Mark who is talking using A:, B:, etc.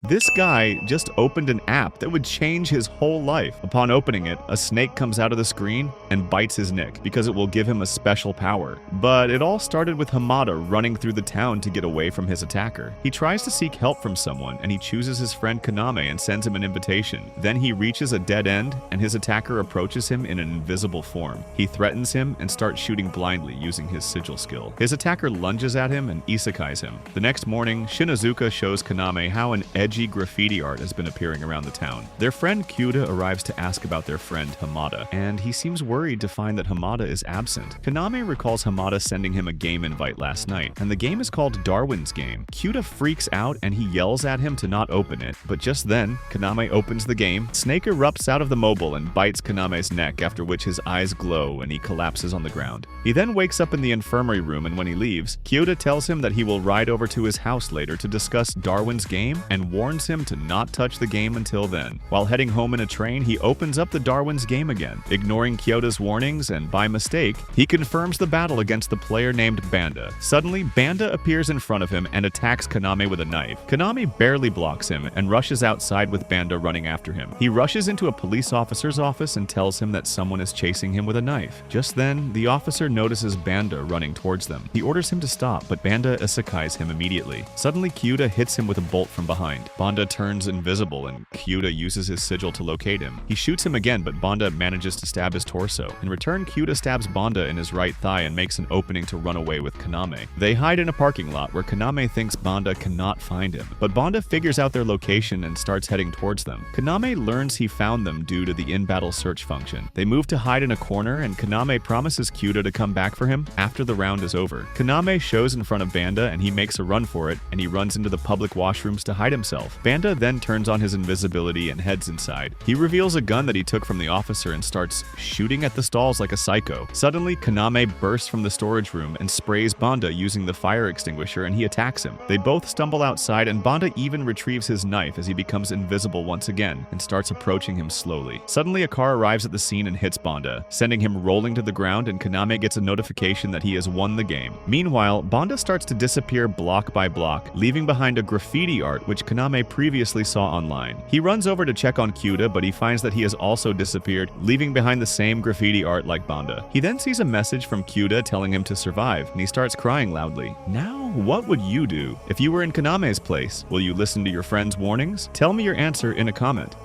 A: This guy just opened an app that would change his whole life. Upon opening it, a snake comes out of the screen and bites his neck because it will give him a special power. But it all started with Hamada running through the town to get away from his attacker. He tries to seek help from someone and he chooses his friend Kaname and sends him an invitation. Then he reaches a dead end and his attacker approaches him in an invisible form. He threatens him and starts shooting blindly using his sigil skill. His attacker lunges at him and isekais him. The next morning, Shinazuka shows Kaname how an edgy graffiti art has been appearing around the town. Their friend Kyuda arrives to ask about their friend Hamada, and he seems worried to find that Hamada is absent. Kaname recalls Hamada sending him a game invite last night, and the game is called Darwin's game. Kyuda freaks out and he yells at him to not open it, but just then, Kaname opens the game, Snake erupts out of the mobile and bites Kaname's neck, after which his eyes glow and he collapses on the ground. He then wakes up in the infirmary room, and when he leaves, Kyuda tells him that he will ride over to his house later to discuss Darwin's game and warns him to not touch the game until then. While heading home in a train, he opens up the Darwin's game again, ignoring Kyoto's warnings, and by mistake, he confirms the battle against the player named Banda. Suddenly, Banda appears in front of him and attacks Kaname with a knife. Kaname barely blocks him and rushes outside with Banda running after him. He rushes into a police officer's office and tells him that someone is chasing him with a knife. Just then, the officer notices Banda running towards them. He orders him to stop, but Banda isekais him immediately. Suddenly, Kyuda hits him with a bolt from behind. Banda turns invisible and Kyuda uses his sigil to locate him. He shoots him again, but Banda manages to stab his torso. In return, Kyuda stabs Banda in his right thigh and makes an opening to run away with Kaname. They hide in a parking lot where Kaname thinks Banda cannot find him, but Banda figures out their location and starts heading towards them. Kaname learns he found them due to the in-battle search function. They move to hide in a corner and Kaname promises Kyuda to come back for him after the round is over. Kaname shows in front of Banda and he makes a run for it, and he runs into the public washrooms to hide himself. Banda then turns on his invisibility and heads inside. He reveals a gun that he took from the officer and starts shooting at the stalls like a psycho. Suddenly, Kaname bursts from the storage room and sprays Banda using the fire extinguisher, and he attacks him. They both stumble outside and Banda even retrieves his knife as he becomes invisible once again and starts approaching him slowly. Suddenly, a car arrives at the scene and hits Banda, sending him rolling to the ground, and Kaname gets a notification that he has won the game. Meanwhile, Banda starts to disappear block by block, leaving behind a graffiti art which Kaname previously saw online. He runs over to check on Kyuda, but he finds that he has also disappeared, leaving behind the same graffiti art like Banda. He then sees a message from Kyuda telling him to survive, and he starts crying loudly. Now, what would you do if you were in Kaname's place? Will you listen to your friend's warnings? Tell me your answer in a comment.